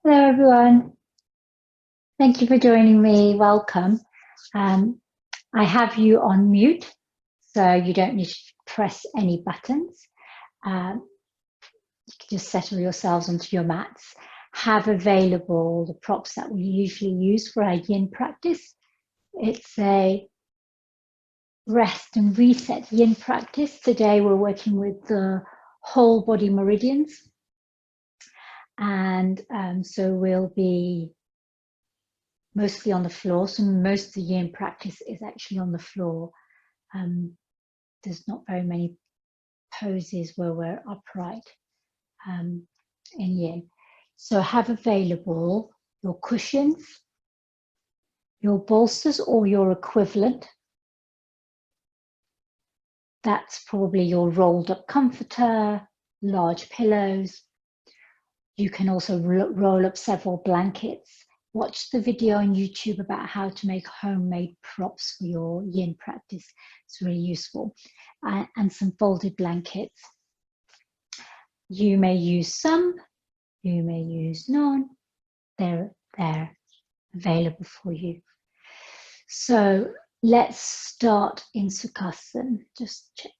Hello everyone, thank you for joining me, welcome. I have you on mute, so you don't need to press any buttons. You can just settle yourselves onto your mats. Have available the props that we usually use for our yin practice. It's a rest and reset yin practice. Today we're working with the whole body meridians. And so we'll be mostly on the floor. So most of the yin practice is actually on the floor. There's not very many poses where we're upright in yin. So have available your cushions, your bolsters or your equivalent. That's probably your rolled up comforter, large pillows. You can also roll up several blankets. Watch the video on YouTube about how to make homemade props for your yin practice. It's really useful. And some folded blankets. You may use some, you may use none. They're available for you. So let's start in Sukhasana. Just check.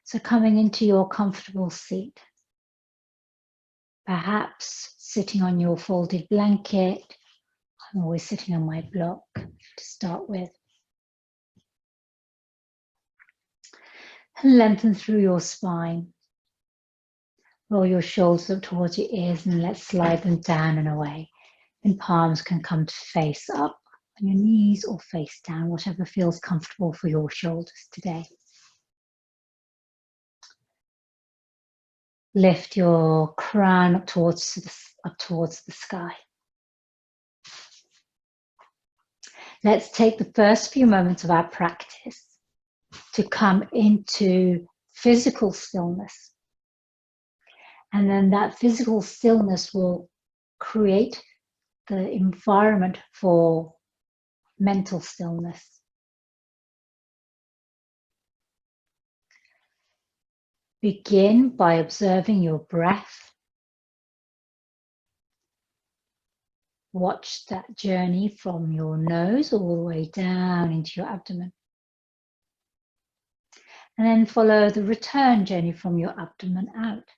So coming into your comfortable seat. Perhaps sitting on your folded blanket. I'm always sitting on my block to start with. And lengthen through your spine. Roll your shoulders up towards your ears and let's slide them down and away. And palms can come to face up on your knees or face down, whatever feels comfortable for your shoulders today. Lift your crown up towards the sky. Let's take the first few moments of our practice to come into physical stillness. And then that physical stillness will create the environment for mental stillness. Begin by observing your breath. Watch that journey from your nose all the way down into your abdomen. And then follow the return journey from your abdomen out.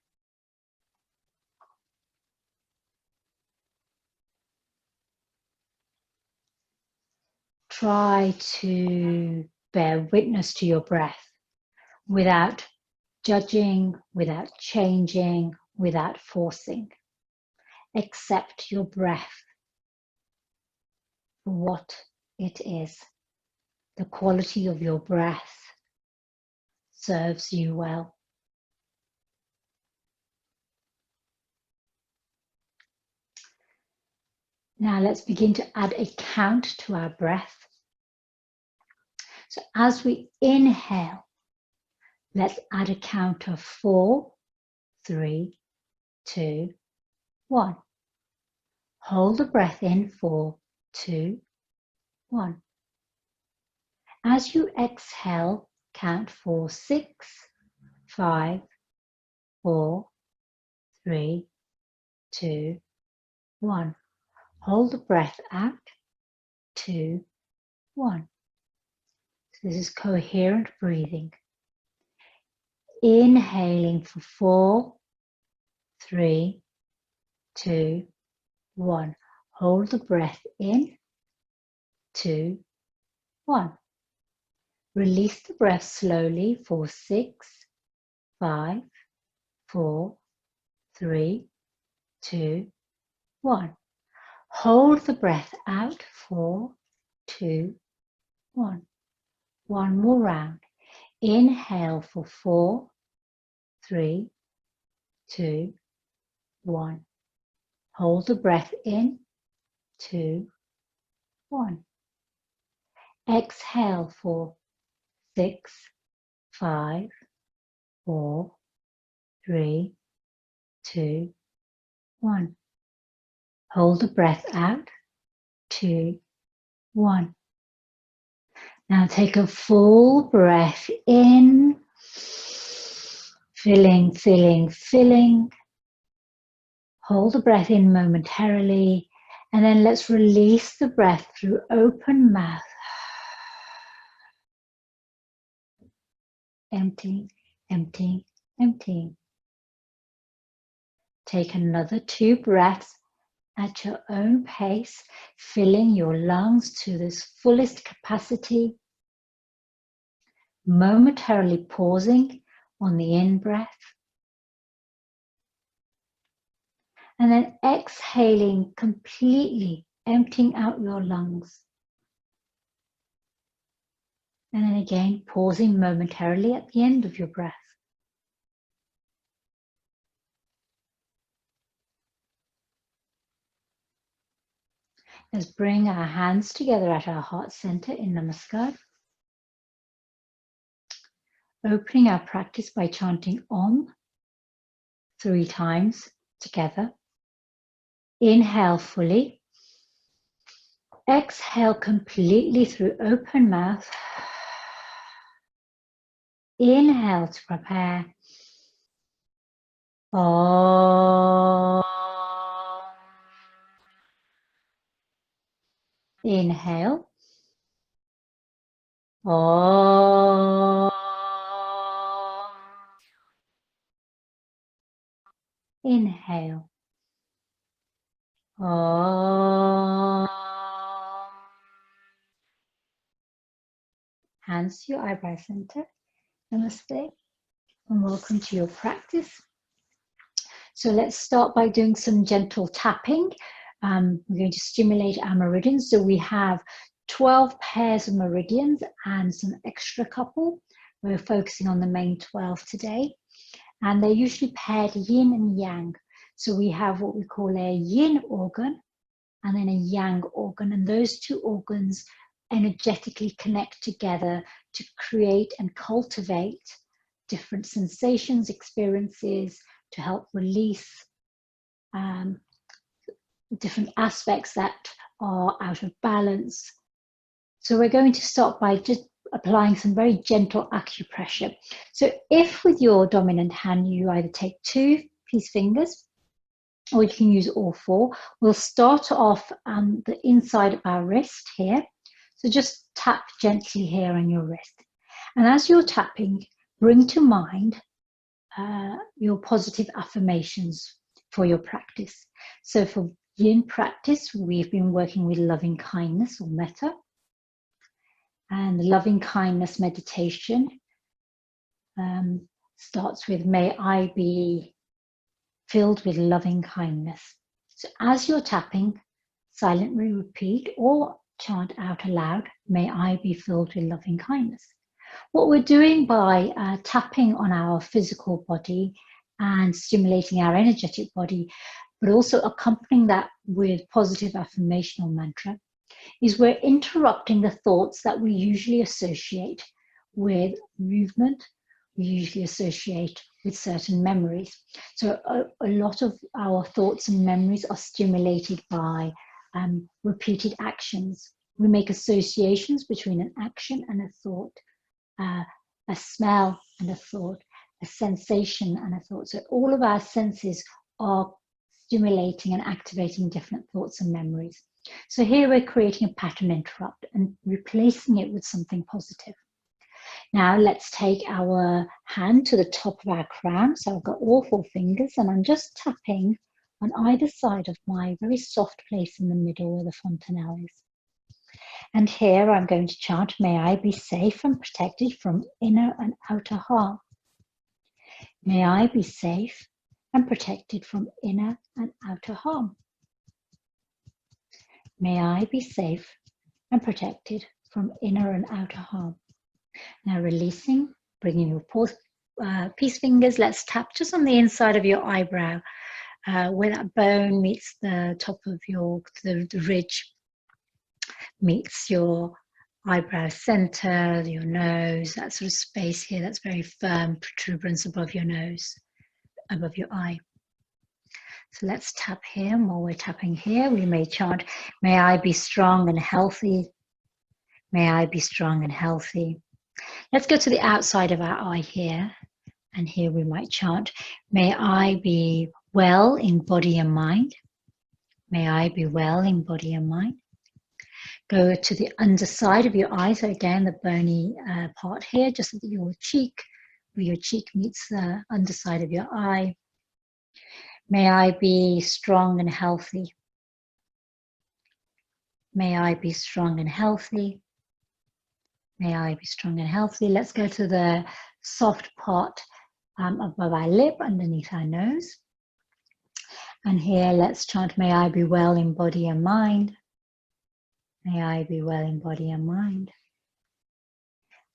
Try to bear witness to your breath without judging, without changing, without forcing. Accept your breath for what it is. The quality of your breath serves you well. Now let's begin to add a count to our breath. So as we inhale, let's add a count of 4, 3, 2, 1. Hold the breath in 4, 2, 1. As you exhale, count 4, 6, 5, 4, 3, 2, 1. Hold the breath out, 2, 1. So this is coherent breathing. Inhaling for 4, 3, 2, 1. Hold the breath in, 2, 1. Release the breath slowly for 6, 5, 4, 3, 2, 1. Hold the breath out, 4, 2, 1. One more round. Inhale for 4, 3, 2, 1. Hold the breath in, 2, 1. Exhale for 6, 5, 4, 3, 2, 1. Hold the breath out, 2, 1. Now take a full breath in, filling, filling, filling. Hold the breath in momentarily, and then let's release the breath through open mouth. Emptying, emptying, emptying. Take another 2 breaths at your own pace, filling your lungs to this fullest capacity, momentarily pausing on the in-breath, and then exhaling completely, emptying out your lungs. And then again, pausing momentarily at the end of your breath. Let's bring our hands together at our heart center in Namaskar. Opening our practice by chanting Om 3 times together. Inhale fully. Exhale completely through open mouth. Inhale to prepare. Om. Inhale. Om. Inhale. Om. Hands to your eyebrow center. Namaste and welcome to your practice. So let's start by doing some gentle tapping. We're going to stimulate our meridians. So we have 12 pairs of meridians and some extra couple. We're focusing on the main 12 today. And they're usually paired yin and yang. So we have what we call a yin organ and then a yang organ. And those 2 organs energetically connect together to create and cultivate different sensations, experiences, to help release different aspects that are out of balance. So we're going to start by just applying some very gentle acupressure. So if with your dominant hand you either take 2 peace fingers or you can use all 4, we'll start off on the inside of our wrist here. So just tap gently here on your wrist. And as you're tapping, bring to mind your positive affirmations for your practice. So for yin practice, we've been working with loving kindness or metta. And loving kindness meditation starts with, may I be filled with loving kindness. So as you're tapping, silently repeat or chant out aloud, may I be filled with loving kindness. What we're doing by tapping on our physical body and stimulating our energetic body, but also accompanying that with positive affirmational mantra, is we're interrupting the thoughts that we usually associate with movement, we usually associate with certain memories. So a lot of our thoughts and memories are stimulated by repeated actions. We make associations between an action and a thought, a smell and a thought, a sensation and a thought. So all of our senses are stimulating and activating different thoughts and memories. So here we're creating a pattern interrupt and replacing it with something positive. Now let's take our hand to the top of our crown. So I've got all 4 fingers and I'm just tapping on either side of my very soft place in the middle where the fontanelle is. And here I'm going to chant, may I be safe and protected from inner and outer harm. May I be safe and protected from inner and outer harm. May I be safe and protected from inner and outer harm. Now releasing, bringing your peace fingers, let's tap just on the inside of your eyebrow, where that bone meets the top of the ridge, meets your eyebrow center, your nose, that sort of space here, that's very firm protuberance above your nose, above your eye. So let's tap here, and while we're tapping here, we may chant, may I be strong and healthy. May I be strong and healthy. Let's go to the outside of our eye here, and here we might chant, may I be well in body and mind. May I be well in body and mind. Go to the underside of your eye. So again, the bony part here, just at your cheek, where your cheek meets the underside of your eye. May I be strong and healthy. May I be strong and healthy. May I be strong and healthy. Let's go to the soft part above our lip, underneath our nose. And here, let's chant, may I be well in body and mind. May I be well in body and mind.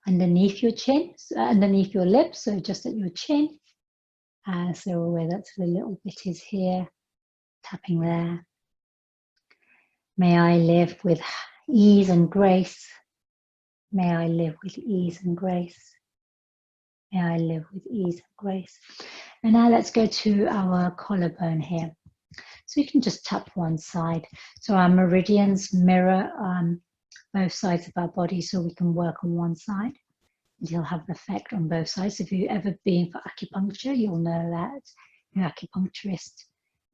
Underneath your chin, underneath your lips, so just at your chin. So where that little bit is here, tapping there. May I live with ease and grace. May I live with ease and grace. May I live with ease and grace. And now let's go to our collarbone here. So you can just tap one side. So our meridians mirror both sides of our body, so we can work on one side. And you'll have the effect on both sides. If you've ever been for acupuncture, you'll know that your acupuncturist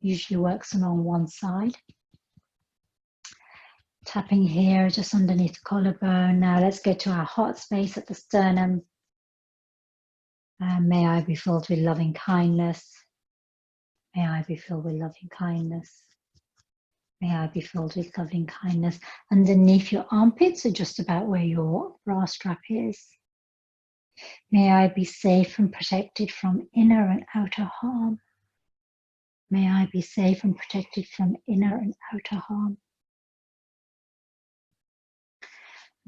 usually works along one side. Tapping here just underneath the collarbone. Now let's go to our heart space at the sternum. May I be filled with loving kindness. May I be filled with loving kindness. May I be filled with loving kindness. Underneath your armpits, so just about where your bra strap is. May I be safe and protected from inner and outer harm. May I be safe and protected from inner and outer harm.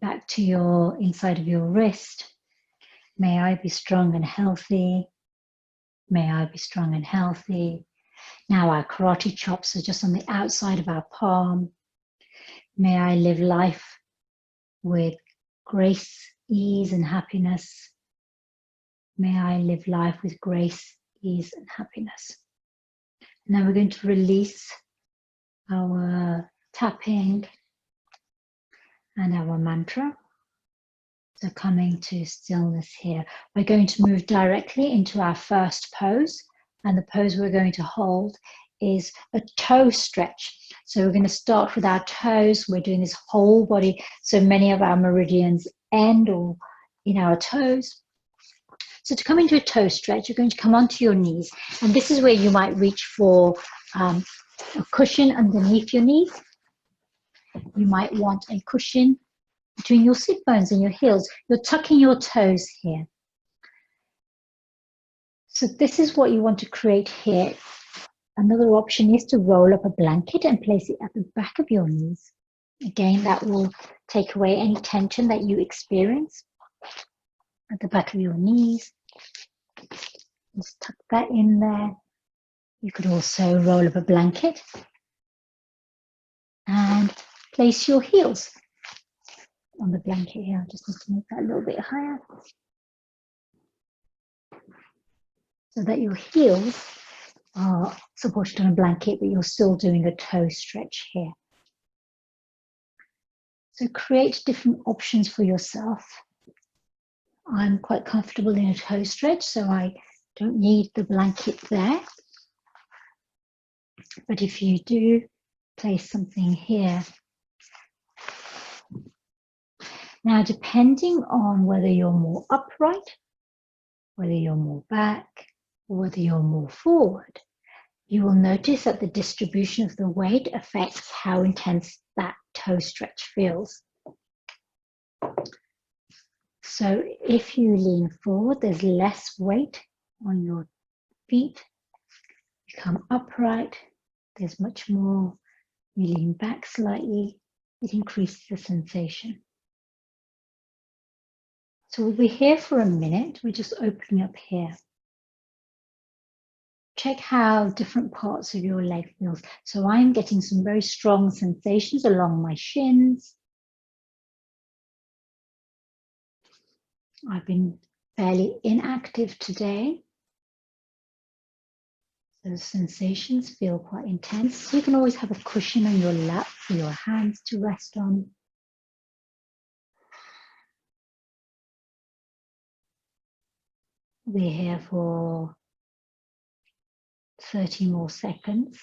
Back to your inside of your wrist. May I be strong and healthy. May I be strong and healthy. Now our karate chops are just on the outside of our palm. May I live life with grace, ease and happiness. May I live life with grace, ease and happiness. Now we're going to release our tapping and our mantra. So coming to stillness here. We're going to move directly into our first pose. And the pose we're going to hold is a toe stretch. So we're going to start with our toes. We're doing this whole body. So many of our meridians end or in our toes. So to come into a toe stretch, you're going to come onto your knees. And this is where you might reach for a cushion underneath your knees. You might want a cushion between your sit bones and your heels. You're tucking your toes here. So this is what you want to create here. Another option is to roll up a blanket and place it at the back of your knees. Again, that will take away any tension that you experience at the back of your knees. Just tuck that in there. You could also roll up a blanket and place your heels on the blanket here. I just need to make that a little bit higher so that your heels are supported on a blanket, but you're still doing a toe stretch here. So create different options for yourself. I'm quite comfortable in a toe stretch, so I don't need the blanket there. But if you do, place something here. Now, depending on whether you're more upright, whether you're more back, or whether you're more forward, you will notice that the distribution of the weight affects how intense that toe stretch feels. So if you lean forward, there's less weight on your feet. You come upright, there's much more. You lean back slightly, it increases the sensation. So we'll be here for a minute. We're just opening up here. Check how different parts of your leg feels. So I'm getting some very strong sensations along my shins. I've been fairly inactive today. Those sensations feel quite intense. You can always have a cushion on your lap for your hands to rest on. We're here for 30 more seconds.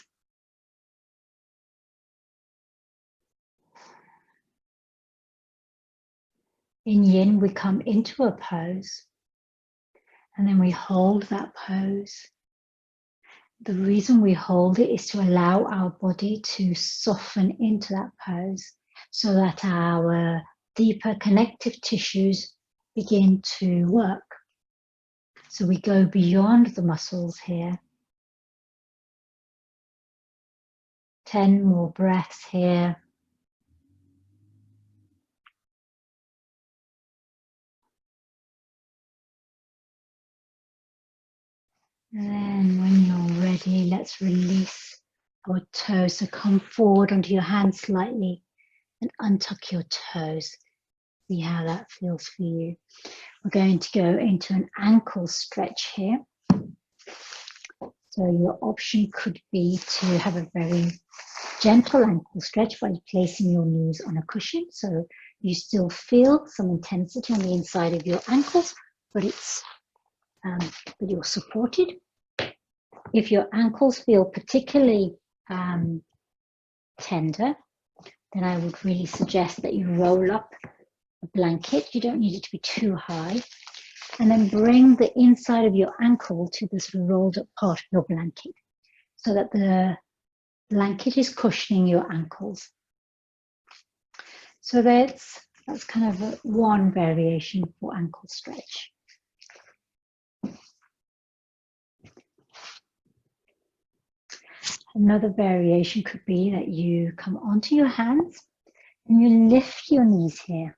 In yin, we come into a pose and then we hold that pose. The reason we hold it is to allow our body to soften into that pose so that our deeper connective tissues begin to work. So we go beyond the muscles here. 10 more breaths here. And then when you're ready, let's release our toes. So come forward onto your hands slightly and untuck your toes. See how that feels for you. We're going to go into an ankle stretch here. So your option could be to have a very gentle ankle stretch by placing your knees on a cushion. So you still feel some intensity on the inside of your ankles, but you're supported. If your ankles feel particularly tender, then I would really suggest that you roll up a blanket. You don't need it to be too high. And then bring the inside of your ankle to this rolled up part of your blanket so that the blanket is cushioning your ankles. So that's kind of one variation for ankle stretch. Another variation could be that you come onto your hands and you lift your knees here.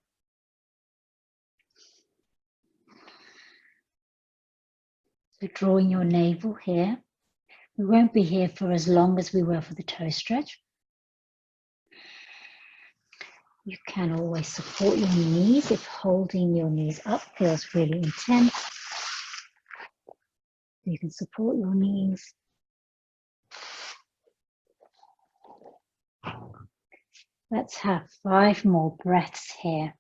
So drawing your navel here. We won't be here for as long as we were for the toe stretch. You can always support your knees if holding your knees up feels really intense. You can support your knees. Let's have 5 more breaths here.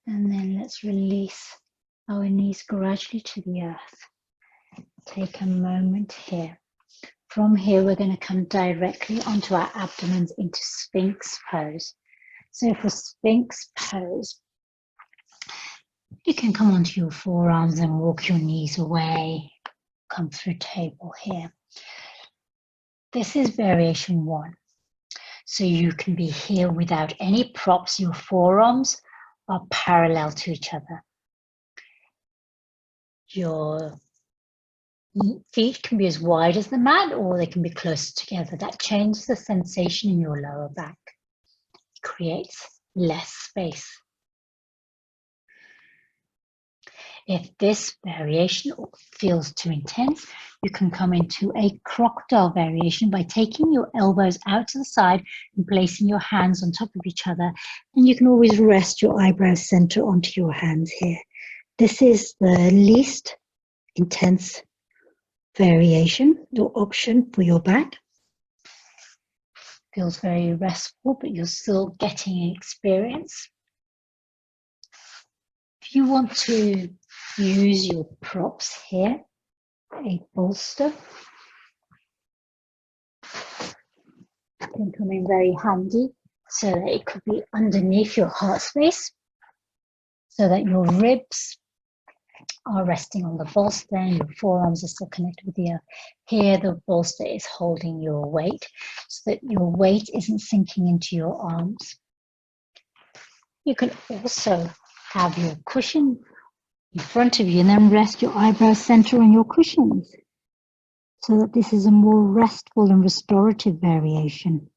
And then let's release our knees gradually to the earth. Take a moment here. From here, we're going to come directly onto our abdomens into Spinks Pose. So for Spinks Pose, you can come onto your forearms and walk your knees away. Come through table here. This is variation 1. So you can be here without any props. Your forearms are parallel to each other. Your feet can be as wide as the mat or they can be closer together. That changes the sensation in your lower back. It creates less space. If this variation feels too intense, you can come into a crocodile variation by taking your elbows out to the side and placing your hands on top of each other. And you can always rest your eyebrow center onto your hands here. This is the least intense variation or option for your back. Feels very restful, but you're still getting an experience. If you want to use your props here, a bolster can come in very handy so that it could be underneath your heart space so that your ribs are resting on the bolster and your forearms are still connected with the earth. Here the bolster is holding your weight so that your weight isn't sinking into your arms. You can also have your cushion in front of you and then rest your eyebrow center on your cushions so that this is a more restful and restorative variation.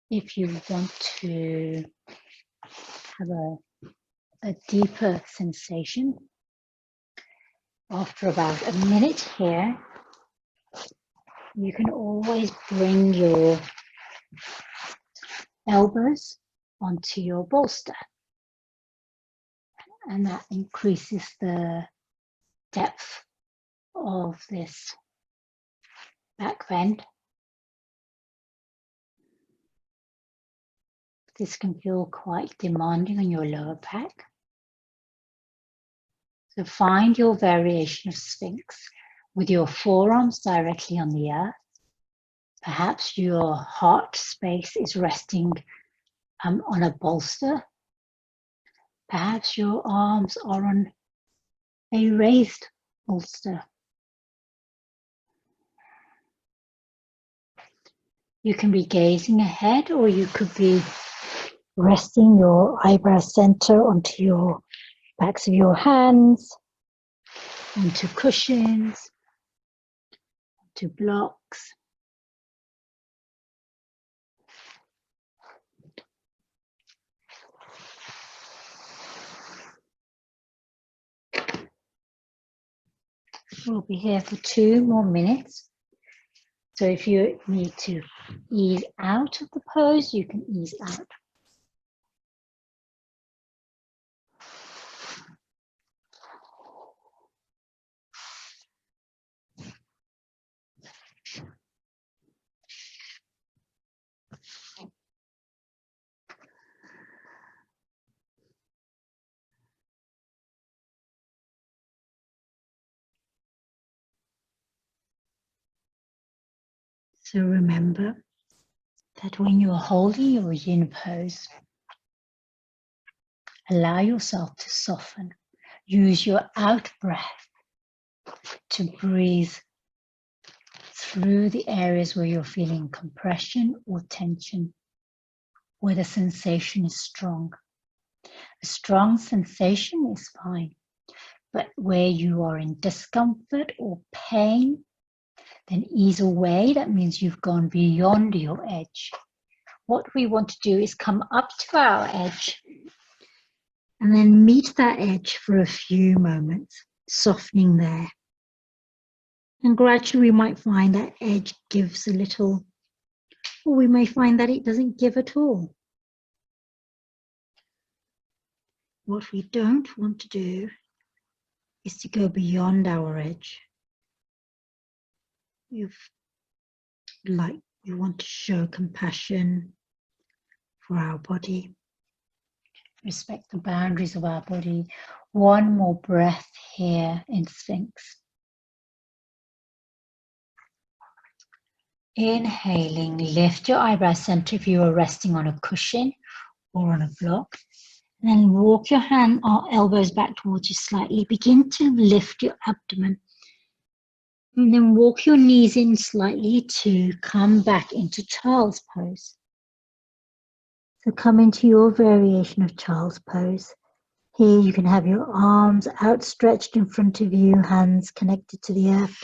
If you want to have a deeper sensation, after about a minute here, you can always bring your elbows onto your bolster, and that increases the depth of this back bend. This can feel quite demanding on your lower back. So find your variation of Sphinx with your forearms directly on the earth. Perhaps your heart space is resting on a bolster. Perhaps your arms are on a raised bolster. You can be gazing ahead, or you could be resting your eyebrow center onto your backs of your hands, onto cushions, onto blocks. We'll be here for 2 more minutes. So if you need to ease out of the pose, you can ease out. So remember that when you're holding your yin pose, allow yourself to soften. Use your out breath to breathe through the areas where you're feeling compression or tension, where the sensation is strong. A strong sensation is fine, but where you are in discomfort or pain, then ease away. That means you've gone beyond your edge. What we want to do is come up to our edge and then meet that edge for a few moments, softening there. And gradually we might find that edge gives a little, or we may find that it doesn't give at all. What we don't want to do is to go beyond our edge. We want to show compassion for our body, respect the boundaries of our body. One more breath here in Sphinx. Inhaling, lift your eyebrow center if you are resting on a cushion or on a block. And then walk your hand or elbows back towards you slightly. Begin to lift your abdomen. And then walk your knees in slightly to come back into child's pose. So come into your variation of child's pose. Here you can have your arms outstretched in front of you, hands connected to the earth.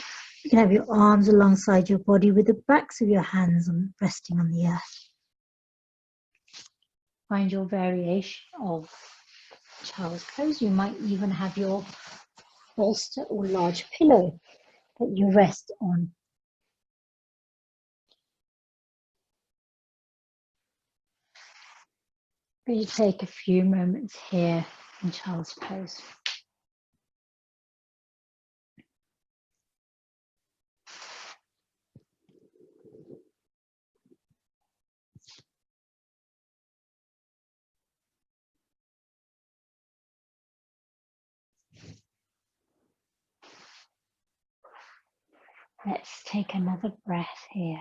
You can have your arms alongside your body with the backs of your hands resting on the earth. Find your variation of child's pose. You might even have your bolster or large pillow that you rest on. We take a few moments here in child's pose. Let's take another breath here.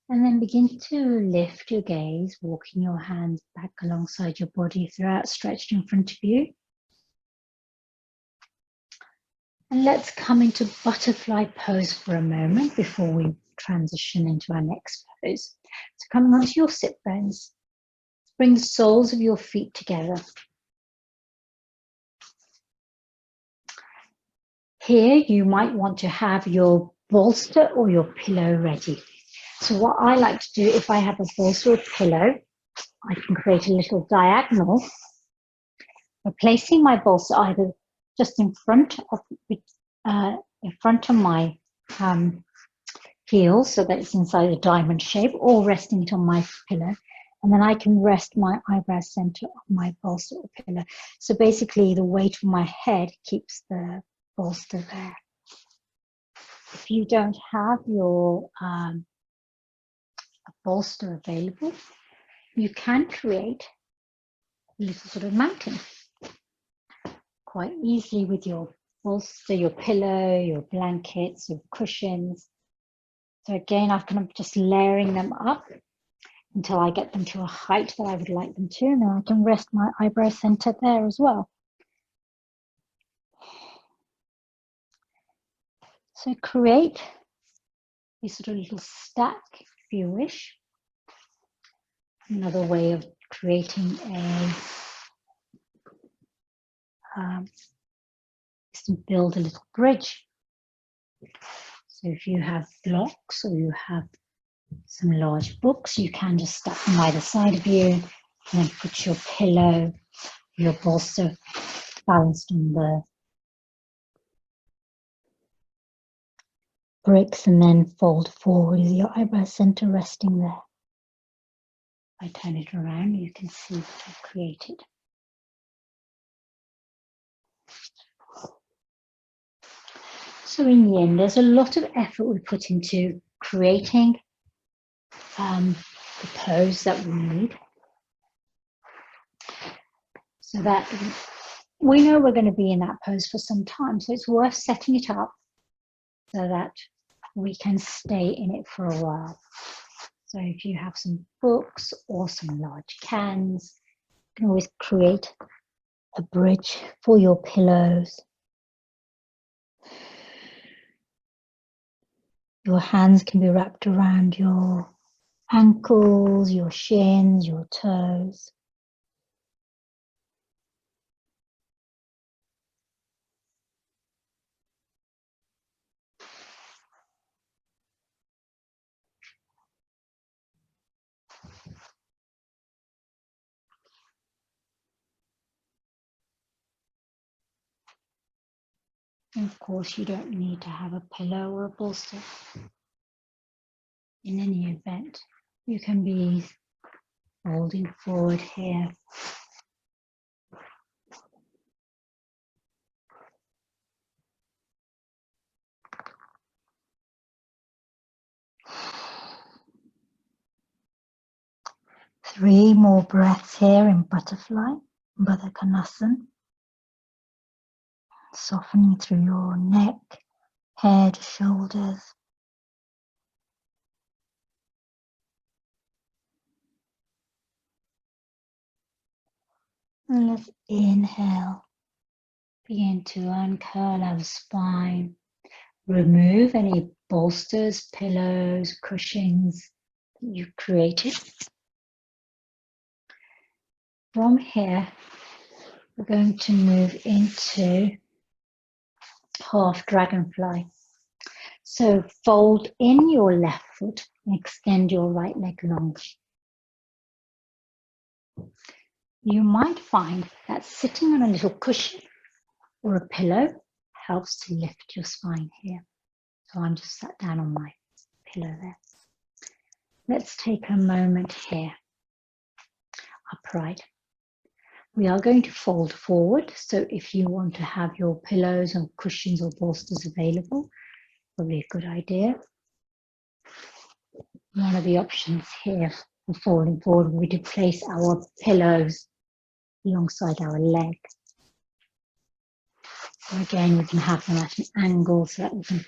And then begin to lift your gaze, walking your hands back alongside your body if they're outstretched in front of you. And let's come into butterfly pose for a moment before we transition into our next pose. So coming onto your sit bones, bring the soles of your feet together. Here you might want to have your bolster or your pillow ready. So what I like to do, if I have a bolster or pillow, I can create a little diagonal by placing my bolster either just in front of my heels, so that it's inside a diamond shape, or resting it on my pillow. And then I can rest my eyebrow center on my bolster or pillow. So basically the weight of my head keeps the bolster there. If you don't have your bolster available, you can create a little sort of mountain quite easily with your bolster, your pillow, your blankets, your cushions. So again, I'm kind of just layering them up until I get them to a height that I would like them to, and then I can rest my eyebrow center there as well. So create a sort of little stack if you wish. Another way of creating is to build a little bridge. So if you have blocks or you have some large books, you can just stack them either side of you and then put your pillow, your bolster balanced on the bricks and then fold forward with your eyebrow center resting there. If I turn it around, you can see what I've created. So in Yin, there's a lot of effort we put into creating the pose that we need, so that we know we're going to be in that pose for some time. So it's worth setting it up so that we can stay in it for a while. So if you have some books or some large cans, you can always create a bridge for your pillows. Your hands can be wrapped around your ankles, your shins, your toes. And of course, you don't need to have a pillow or a bolster. In any event, you can be folding forward here. Three more breaths here in butterfly, Baddha Konasana. Softening through your neck, head, shoulders. And let's inhale. Begin to uncurl our spine. Remove any bolsters, pillows, cushions that you've created. From here, we're going to move into half dragonfly. So fold in your left foot and extend your right leg long. You might find that sitting on a little cushion or a pillow helps to lift your spine here. So I'm just sat down on my pillow there. Let's take a moment here, upright. We are going to fold forward, so if you want to have your pillows or cushions or bolsters available, probably a good idea. One of the options here for folding forward would be to place our pillows alongside our leg. So again, we can have them at an angle so that we can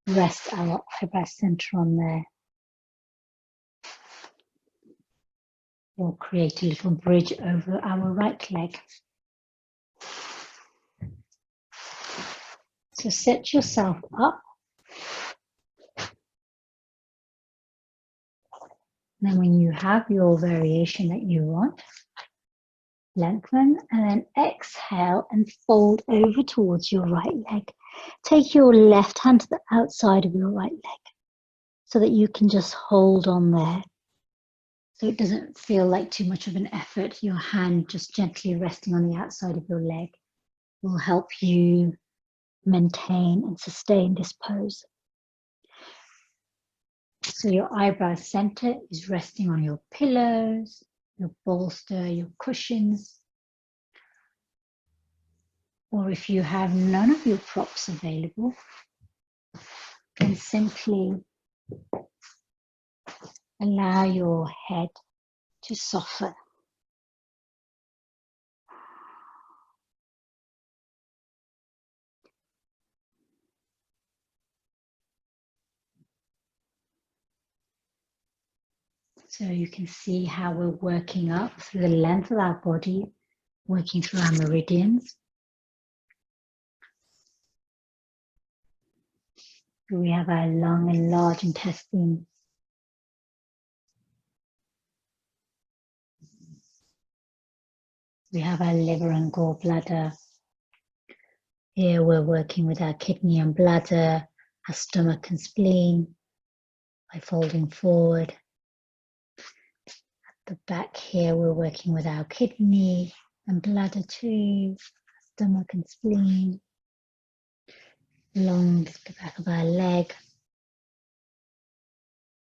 rest our eyebrow center on there. Or create a little bridge over our right leg. So set yourself up. Then when you have your variation that you want, lengthen and then exhale and fold over towards your right leg. Take your left hand to the outside of your right leg so that you can just hold on there. So it doesn't feel like too much of an effort. Your hand just gently resting on the outside of your leg will help you maintain and sustain this pose. So your eyebrow center is resting on your pillows, your bolster, your cushions. Or if you have none of your props available, And simply allow your head to soften. So you can see how we're working up through the length of our body, working through our meridians. We have our lung and large intestine. We have our liver and gallbladder. Here we're working with our kidney and bladder, our stomach and spleen by folding forward. At the back here we're working with our kidney and bladder too, stomach and spleen. Along the back of our leg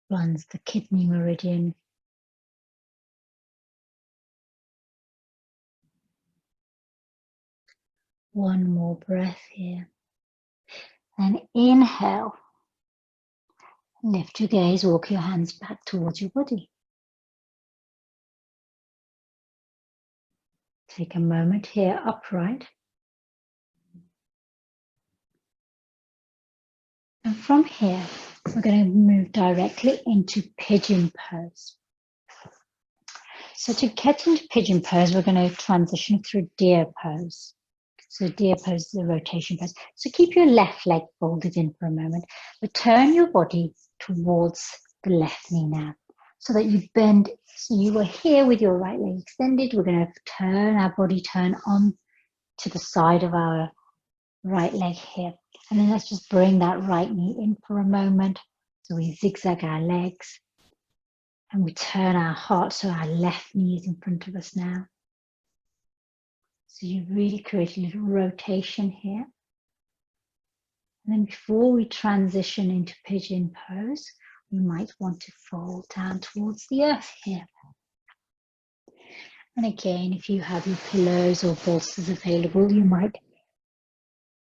runs the kidney meridian. One more breath here. And inhale. Lift your gaze, walk your hands back towards your body. Take a moment here upright. And from here, we're going to move directly into Pigeon Pose. So to get into Pigeon Pose, we're going to transition through Deer Pose. So Deer Pose is a rotation pose. So keep your left leg folded in for a moment, but turn your body towards the left knee now, so that you bend. So you were here with your right leg extended. We're going to turn our body, turn on to the side of our right leg here. And then let's just bring that right knee in for a moment. So we zigzag our legs and we turn our heart so our left knee is in front of us now. So you really create a little rotation here. And then before we transition into Pigeon Pose, we might want to fold down towards the earth here. And again, if you have your pillows or bolsters available, you might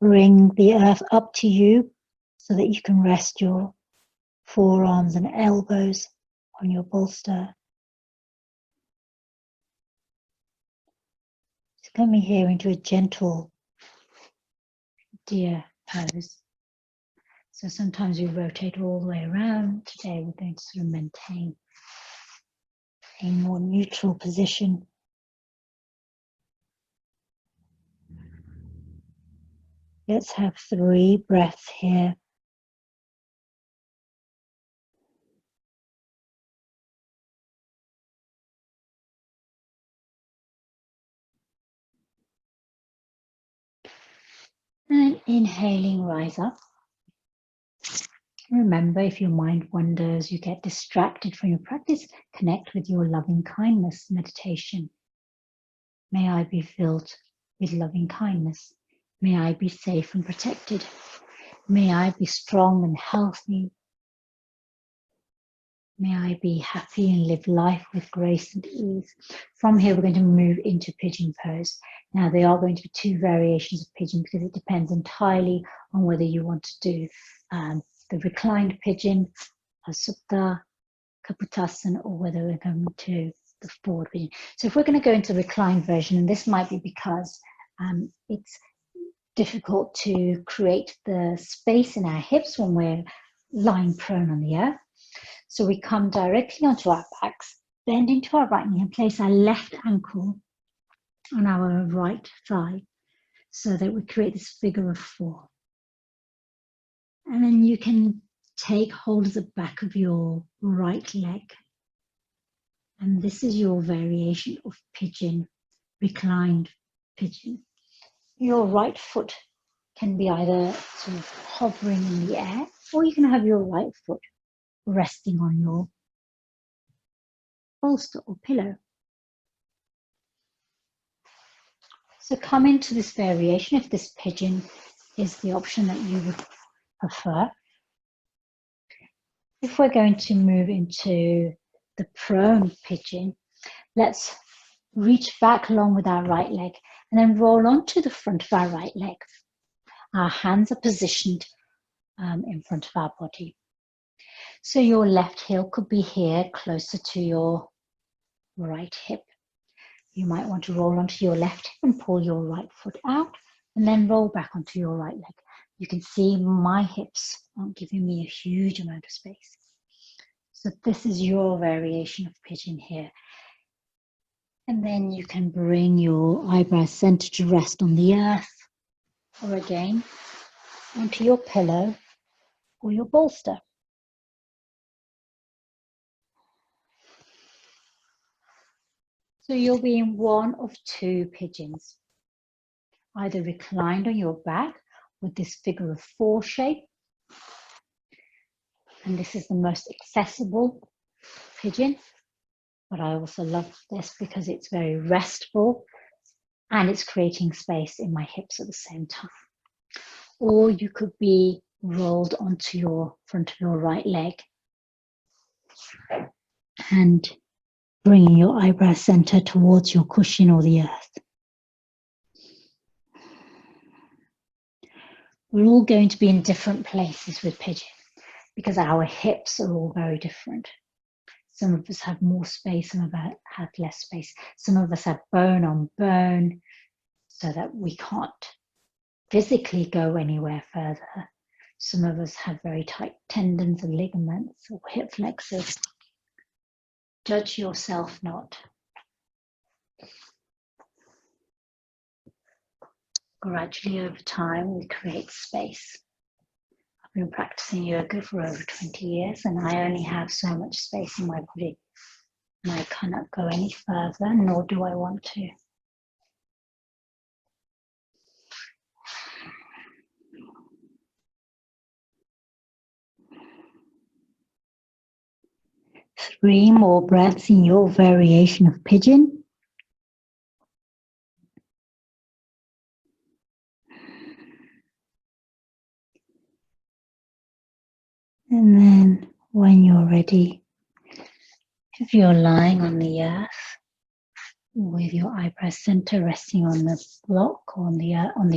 bring the earth up to you so that you can rest your forearms and elbows on your bolster. Just coming here into a gentle deer pose. So sometimes we rotate all the way around. Today we're going to sort of maintain a more neutral position. Let's have 3 breaths here. And inhaling, rise up. Remember, if your mind wanders, you get distracted from your practice, connect with your loving kindness meditation. May I be filled with loving kindness. May I be safe and protected. May I be strong and healthy. May I be happy and live life with grace and ease. From here, we're going to move into Pigeon Pose. Now, there are going to be 2 variations of Pigeon because it depends entirely on whether you want to do the Reclined Pigeon, Supta, Kaputasana, or whether we're going to the Forward Pigeon. So if we're going to go into the Reclined version, and this might be because it's difficult to create the space in our hips when we're lying prone on the earth. So we come directly onto our backs, bend into our right knee and place our left ankle on our right thigh so that we create this figure of 4. And then you can take hold of the back of your right leg. And this is your variation of pigeon, reclined pigeon. Your right foot can be either sort of hovering in the air, or you can have your right foot resting on your bolster or pillow. So come into this variation if this pigeon is the option that you would prefer. If we're going to move into the prone pigeon, let's reach back along with our right leg and then roll onto the front of our right leg. Our hands are positioned in front of our body. So your left heel could be here, closer to your right hip. You might want to roll onto your left hip and pull your right foot out, and then roll back onto your right leg. You can see my hips aren't giving me a huge amount of space. So this is your variation of pigeon here. And then you can bring your eyebrow center to rest on the earth, or again, onto your pillow or your bolster. So you'll be in one of two pigeons, either reclined on your back with this figure of four shape, and this is the most accessible pigeon, but I also love this because it's very restful and it's creating space in my hips at the same time. Or you could be rolled onto your front of your right leg and bringing your eyebrow center towards your cushion or the earth. We're all going to be in different places with pigeon because our hips are all very different. Some of us have more space, some of us have less space. Some of us have bone on bone so that we can't physically go anywhere further. Some of us have very tight tendons and ligaments or hip flexors. Judge yourself not. Gradually over time, we create space. I've been practicing yoga for over 20 years and I only have so much space in my body. And I cannot go any further, nor do I want to. Three more breaths in your variation of pigeon. And then when you're ready, if you're lying on the earth with your eyebrow center resting on the block or on the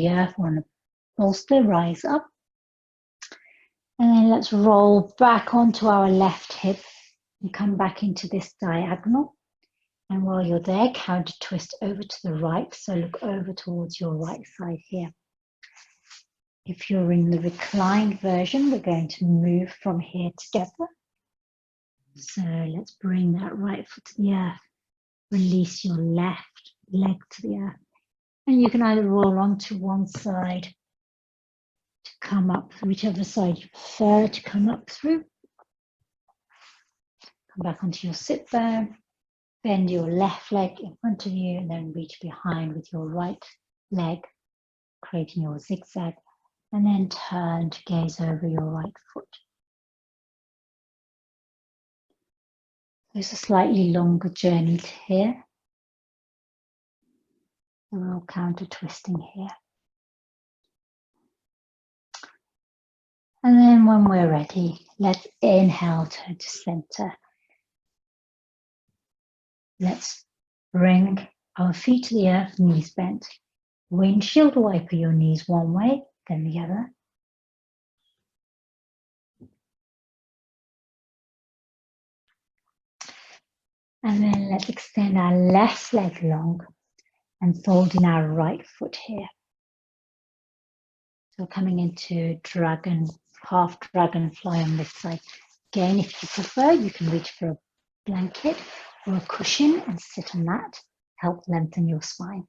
earth or on the bolster, rise up. And then let's roll back onto our left hip and come back into this diagonal. And while you're there, counter twist over to the right. So look over towards your right side here. If you're in the reclined version, we're going to move from here together. So let's bring that right foot to the earth. Release your left leg to the earth. And you can either roll onto one side to come up, whichever side you prefer to come up through. Come back onto your sit bone. Bend your left leg in front of you and then reach behind with your right leg, creating your zigzag. And then turn to gaze over your right foot. There's a slightly longer journey to here. We're all counter twisting here. And then when we're ready, let's inhale, turn to center. Let's bring our feet to the earth, knees bent. Windshield wiper your knees one way, then the other. And then let's extend our left leg long and fold in our right foot here. So coming into half dragonfly on this side. Again, if you prefer, you can reach for a blanket or a cushion and sit on that. Help lengthen your spine.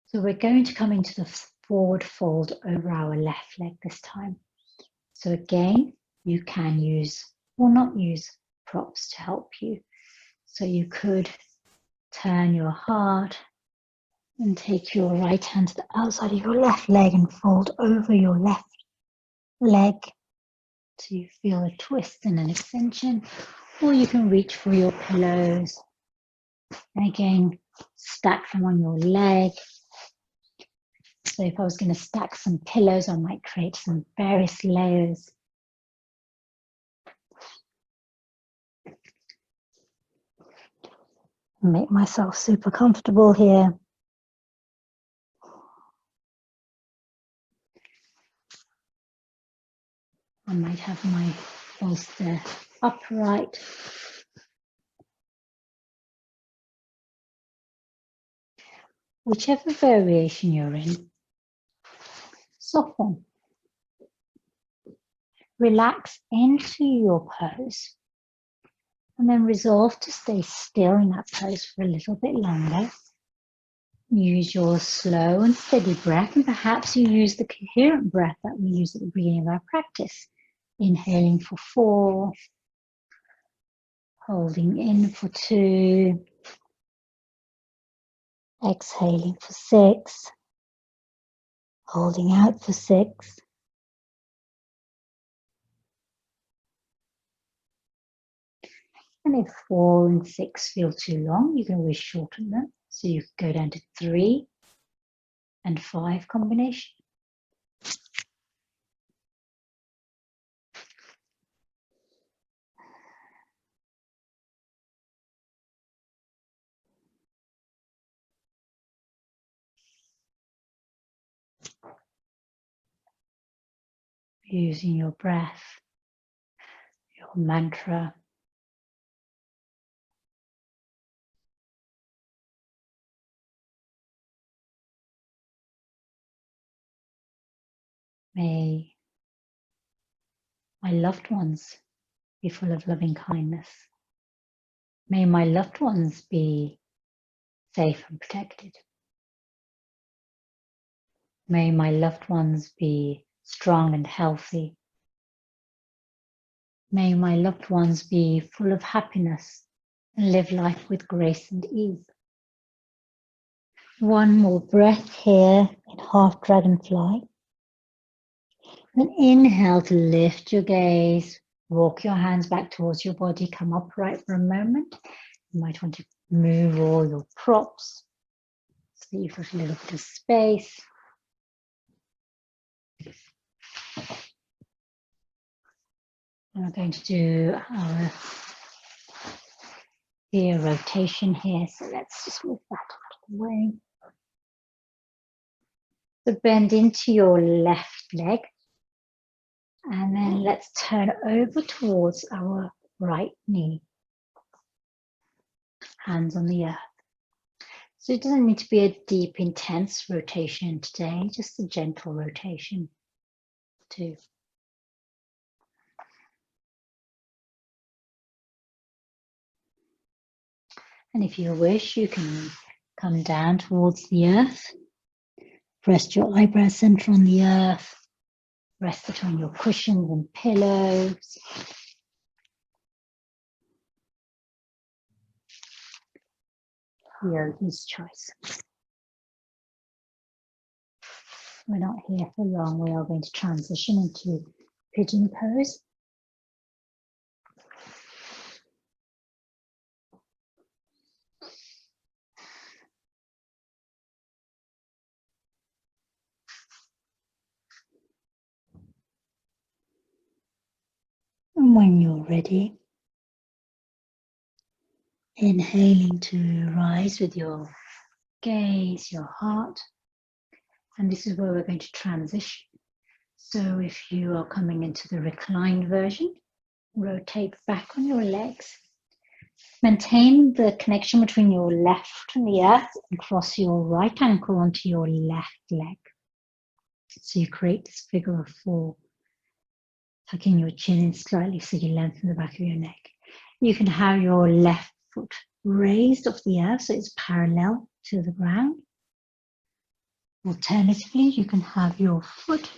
So we're going to come into the forward fold over our left leg this time. So again, you can use or not use props to help you. So you could turn your heart and take your right hand to the outside of your left leg and fold over your left leg so you feel a twist and an extension. Or you can reach for your pillows and again stack them on your leg. So if I was going to stack some pillows, I might create some various layers. Make myself super comfortable here. I might have my bolster upright. Whichever variation you're in, soften. Relax into your pose. And then resolve to stay still in that pose for a little bit longer. Use your slow and steady breath, and perhaps you use the coherent breath that we use at the beginning of our practice. Inhaling for 4, holding in for 2, exhaling for 6, holding out for 6. And if 4 and 6 feel too long, you can always shorten them. So you can go down to 3 and 5 combination. Using your breath, your mantra. May my loved ones be full of loving kindness. May my loved ones be safe and protected. May my loved ones be strong and healthy. May my loved ones be full of happiness and live life with grace and ease. One more breath here in half dragonfly. And inhale to lift your gaze. Walk your hands back towards your body. Come upright for a moment. You might want to move all your props so that you've got a little bit of space. And we're going to do our ear rotation here. So let's just move that out of the way. So bend into your left leg. And then let's turn over towards our right knee. Hands on the earth. So it doesn't need to be a deep, intense rotation today, just a gentle rotation too. And if you wish, you can come down towards the earth. Rest your eyebrow center on the earth. Rest it on your cushions and pillows. Yogi's choice. We're not here for long. We are going to transition into Pigeon Pose. And when you're ready, inhaling to rise with your gaze, your heart. And this is where we're going to transition. So if you are coming into the reclined version, rotate back on your legs. Maintain the connection between your left foot and the earth and cross your right ankle onto your left leg. So you create this figure of 4, tucking your chin in slightly so you lengthen the back of your neck. You can have your left foot raised off the earth so it's parallel to the ground. Alternatively, you can have your foot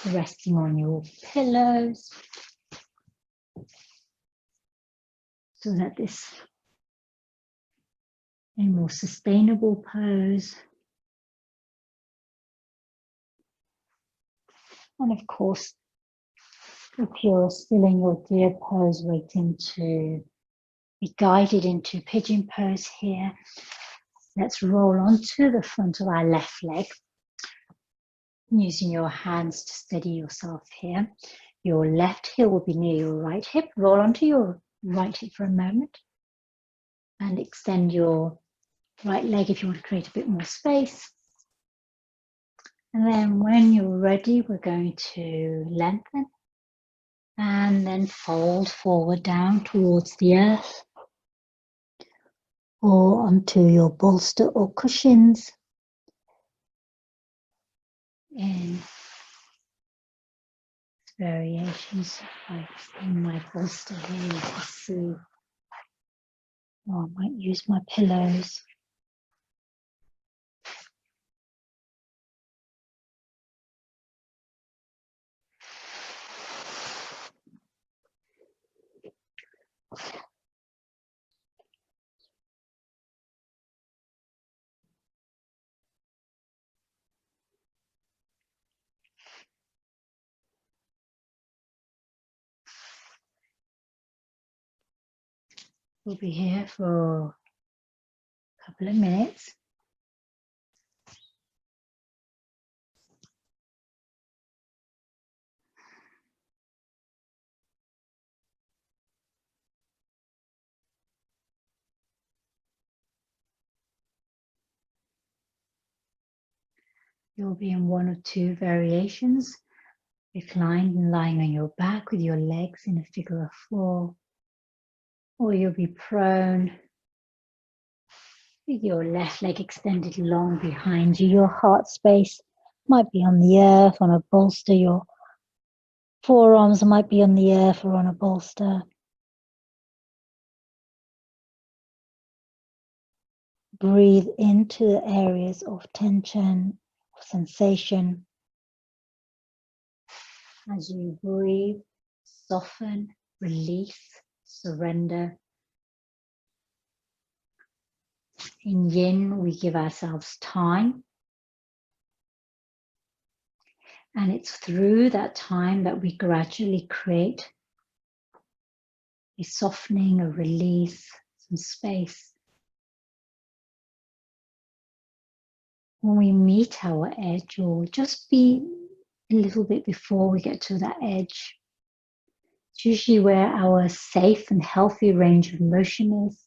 resting on your pillows so that this a more sustainable pose. And of course, if you're still in your deer pose, waiting to be guided into pigeon pose here, let's roll onto the front of our left leg, using your hands to steady yourself here. Your left heel will be near your right hip. Roll onto your right hip for a moment and extend your right leg if you want to create a bit more space. And then when you're ready, we're going to lengthen and then fold forward down towards the earth or onto your bolster or cushions. In variations, like in my bolster here, you can see, or I might use my pillows. We'll be here for a couple of minutes. You'll be in one or two variations, reclined and lying on your back with your legs in a figure of four, or you'll be prone with your left leg extended long behind you. Your heart space might be on the earth, on a bolster. Your forearms might be on the earth or on a bolster. Breathe into the areas of tension, of sensation. As you breathe, soften, release, surrender. In Yin, we give ourselves time. And it's through that time that we gradually create a softening, a release, some space. When we meet our edge, or just be a little bit before we get to that edge, it's usually where our safe and healthy range of motion is.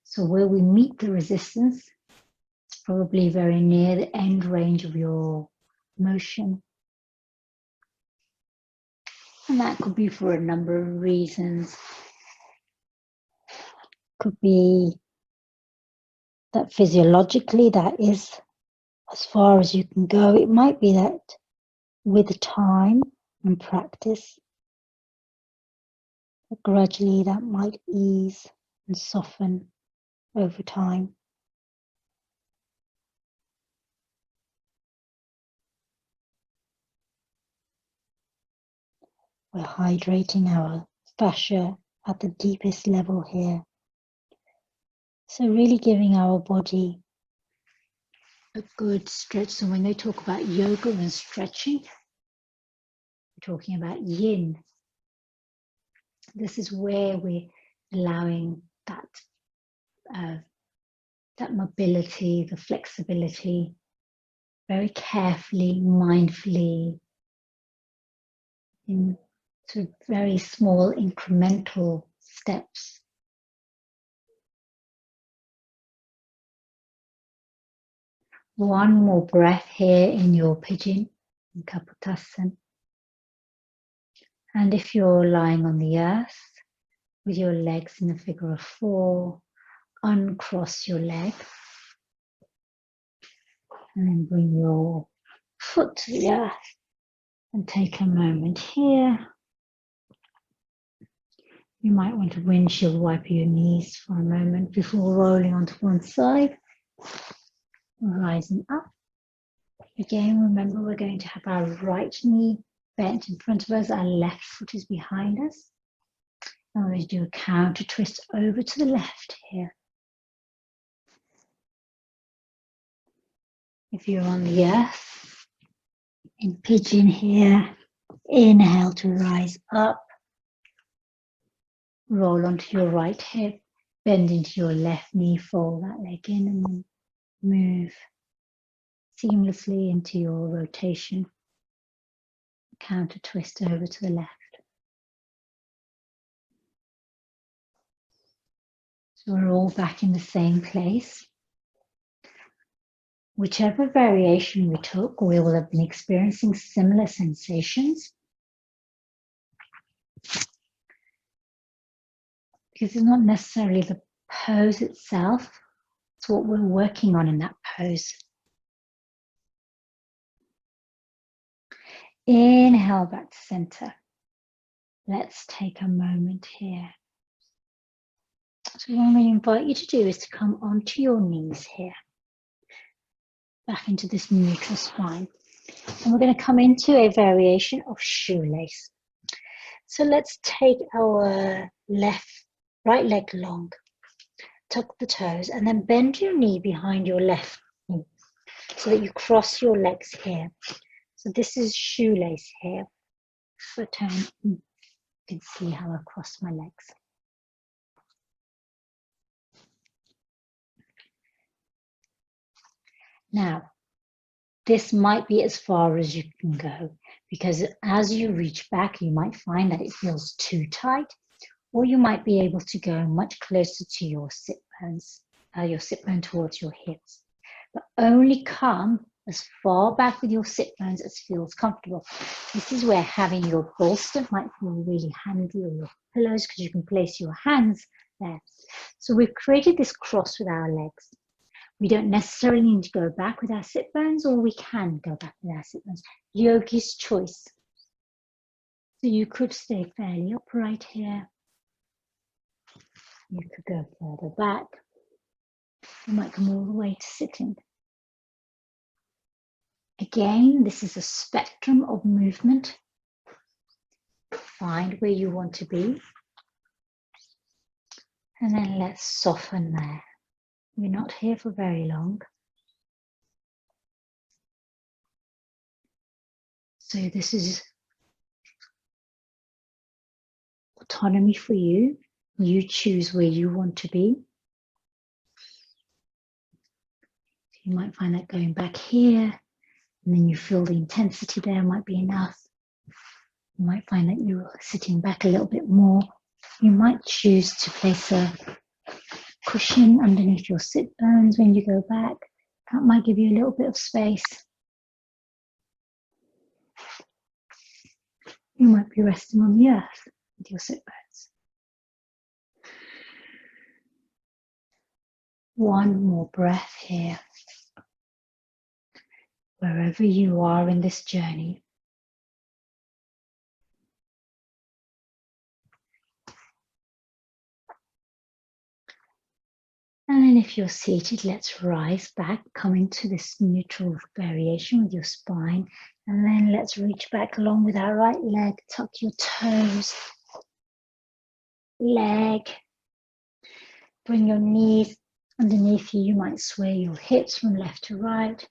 So where we meet the resistance, it's probably very near the end range of your motion. And that could be for a number of reasons. Could be that physiologically that is as far as you can go. It might be that with time and practice, gradually that might ease and soften over time. We're hydrating our fascia at the deepest level here. So really giving our body a good stretch. So when they talk about yoga and stretching, we're talking about yin. This is where we're allowing that mobility, the flexibility, very carefully, mindfully, in sort of very small incremental steps. One more breath here in your pigeon, in Kapotasana. And if you're lying on the earth with your legs in a figure of four, uncross your leg and then bring your foot to the earth and take a moment here. You might want to windshield wipe your knees for a moment before rolling onto one side, rising up. Again, remember we're going to have our right knee bent in front of us, our left foot is behind us. And we're going to do a counter twist over to the left here. If you're on the earth, in pigeon here, inhale to rise up, roll onto your right hip, bend into your left knee, fold that leg in and then move seamlessly into your rotation. Counter twist over to the left. So we're all back in the same place. Whichever variation we took, we will have been experiencing similar sensations. Because it's not necessarily the pose itself, it's what we're working on in that pose. Inhale back to center. Let's take a moment here. So what I'm going to invite you to do is to come onto your knees here. Back into this neutral spine. And we're going to come into a variation of shoelace. So let's take our right leg long, tuck the toes, and then bend your knee behind your left knee so that you cross your legs here. So this is shoelace here. So turn, you can see how I cross my legs. Now, this might be as far as you can go, because as you reach back, you might find that it feels too tight, or you might be able to go much closer to your sit bone towards your hips. But only come as far back with your sit bones as feels comfortable. This is where having your bolster might feel really handy, or your pillows, because you can place your hands there. So we've created this cross with our legs. We don't necessarily need to go back with our sit bones, or we can go back with our sit bones. Yogi's choice. So you could stay fairly upright here. You could go further back. You might come all the way to sitting. Again, this is a spectrum of movement. Find where you want to be. And then let's soften there. We're not here for very long. So this is autonomy for you. You choose where you want to be. You might find that going back here, and then you feel the intensity there might be enough. You might find that you're sitting back a little bit more. You might choose to place a cushion underneath your sit bones when you go back. That might give you a little bit of space. You might be resting on the earth with your sit bones. One more breath here. Wherever you are in this journey. And then if you're seated, let's rise back, come into this neutral variation with your spine. And then let's reach back along with our right leg, tuck your toes, leg. Bring your knees underneath you. You might sway your hips from left to right.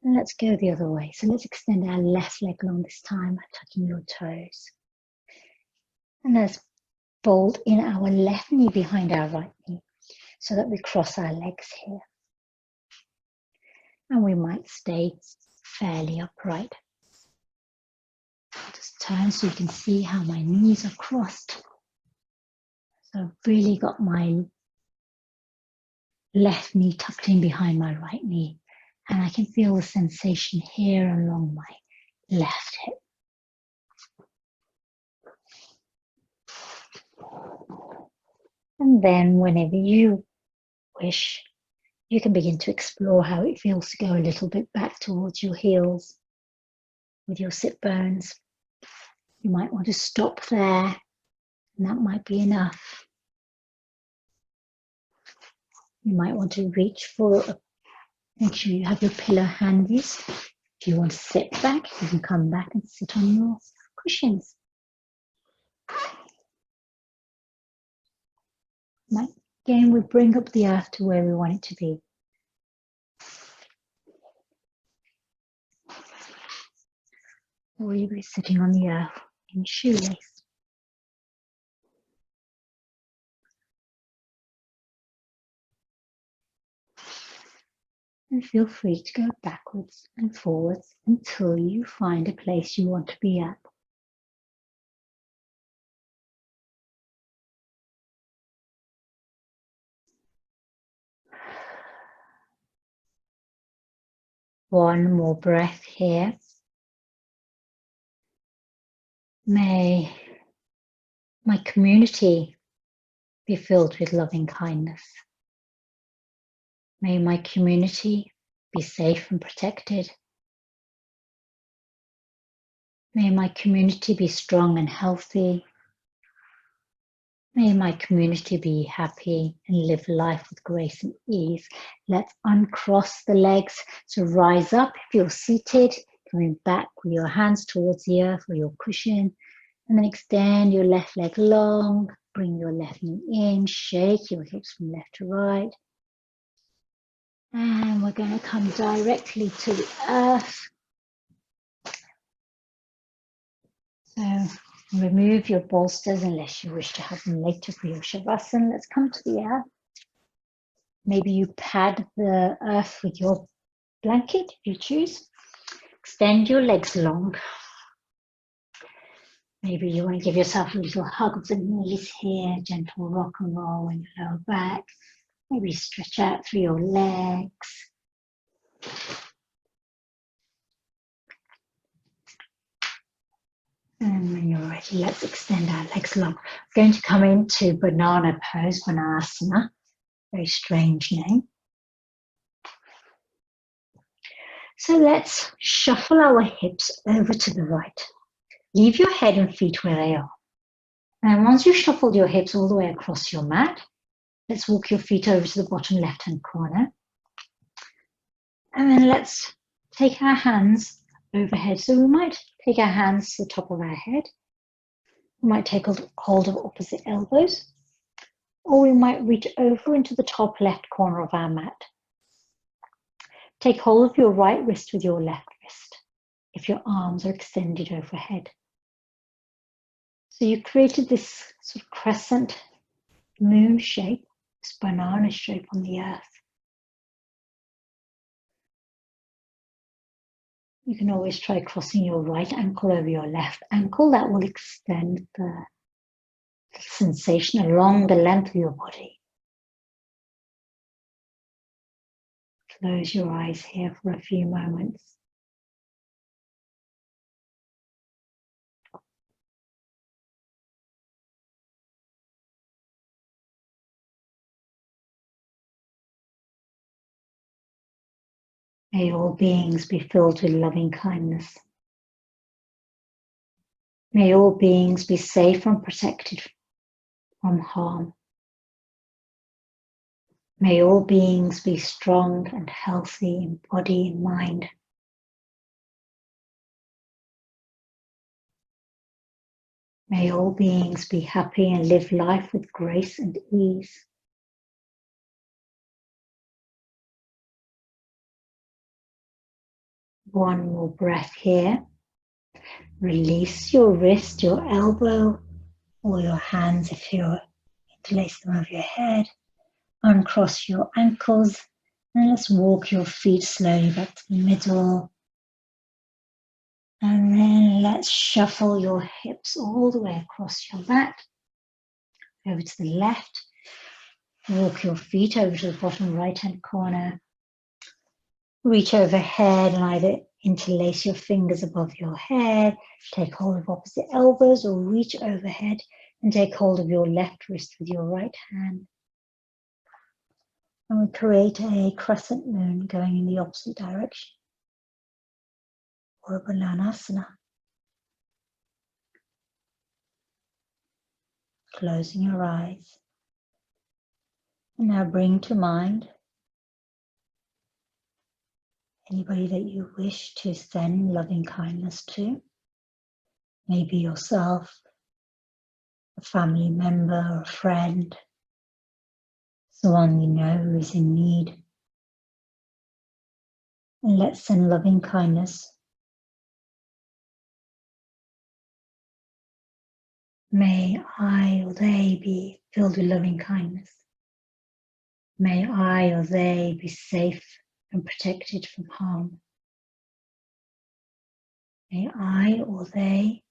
And let's go the other way. So let's extend our left leg long this time, tucking your toes. And let's fold in our left knee behind our right knee so that we cross our legs here. And we might stay fairly upright. Just turn so you can see how my knees are crossed. So I've really got my left knee tucked in behind my right knee. And I can feel the sensation here along my left hip. And then whenever you wish, you can begin to explore how it feels to go a little bit back towards your heels with your sit bones. You might want to stop there, and that might be enough. You might want to reach for, make sure you have your pillow handy. If you want to sit back, you can come back and sit on your cushions. Again, we bring up the earth to where we want it to be. Or you'll be sitting on the earth in shoelace. And feel free to go backwards and forwards until you find a place you want to be at. One more breath here. May my community be filled with loving kindness. May my community be safe and protected. May my community be strong and healthy. May my community be happy and live life with grace and ease. Let's uncross the legs. So rise up if you're seated, coming back with your hands towards the earth or your cushion. And then extend your left leg long. Bring your left knee in. Shake your hips from left to right. And we're going to come directly to the earth. So remove your bolsters unless you wish to have them later for your Shavasana. Let's come to the earth. Maybe you pad the earth with your blanket if you choose. Extend your legs long. Maybe you want to give yourself a little hug of the knees here, gentle rock and roll in your lower back. Maybe stretch out through your legs. And when you're ready, let's extend our legs long. We're going to come into banana pose, Banasana. Very strange name. So let's shuffle our hips over to the right. Leave your head and feet where they are. And once you've shuffled your hips all the way across your mat, let's walk your feet over to the bottom left-hand corner. And then let's take our hands overhead. So we might take our hands to the top of our head. We might take hold of opposite elbows. Or we might reach over into the top left corner of our mat. Take hold of your right wrist with your left wrist if your arms are extended overhead. So you created this sort of crescent moon shape, this banana shape on the earth. You can always try crossing your right ankle over your left ankle. That will extend the sensation along the length of your body. Close your eyes here for a few moments. May all beings be filled with loving kindness. May all beings be safe and protected from harm. May all beings be strong and healthy in body and mind. May all beings be happy and live life with grace and ease. One more breath here. Release your wrist, your elbow, or your hands if you interlace them over your head. Uncross your ankles and let's walk your feet slowly back to the middle. And then let's shuffle your hips all the way across your mat. Over to the left. Walk your feet over to the bottom right-hand corner. Reach overhead and either interlace your fingers above your head, take hold of opposite elbows, or reach overhead and take hold of your left wrist with your right hand. And we create a crescent moon going in the opposite direction, or a Bananasana. Closing your eyes. And now bring to mind anybody that you wish to send loving kindness to. Maybe yourself, a family member, or a friend, someone you know who is in need. And let's send loving kindness. May I or they be filled with loving kindness. May I or they be safe and protected from harm. May I or they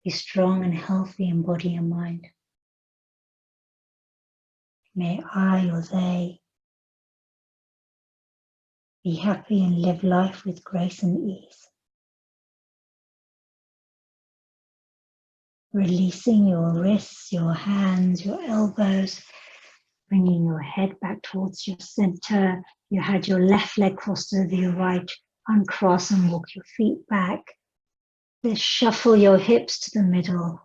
be strong and healthy in body and mind. May I or they Be happy and live life with grace and ease. Releasing your wrists, your hands, your elbows, bringing your head back towards your center. You had your left leg crossed over your right. Uncross and walk your feet back. Then shuffle your hips to the middle.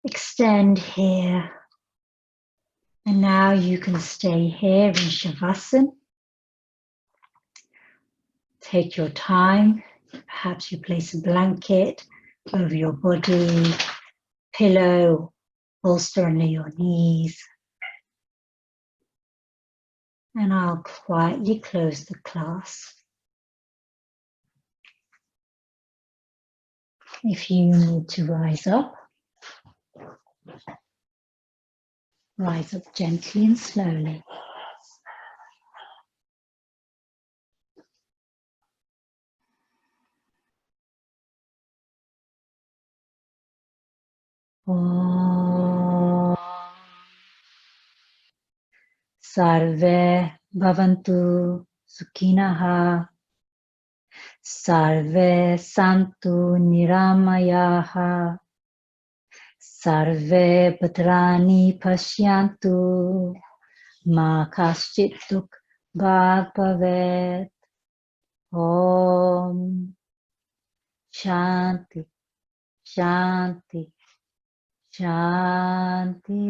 Extend here. And now you can stay here in Shavasana. Take your time. Perhaps you place a blanket over your body, pillow, bolster under your knees. And I'll quietly close the class. If you need to rise up gently and slowly. Om Sarve Bhavantu Sukhinaha Sarve Santu Niramayaha Sarve Bhadrani Pashyantu Ma Kaschit Dukh Bhag Bhavet. Om Shanti Shanti Shanti.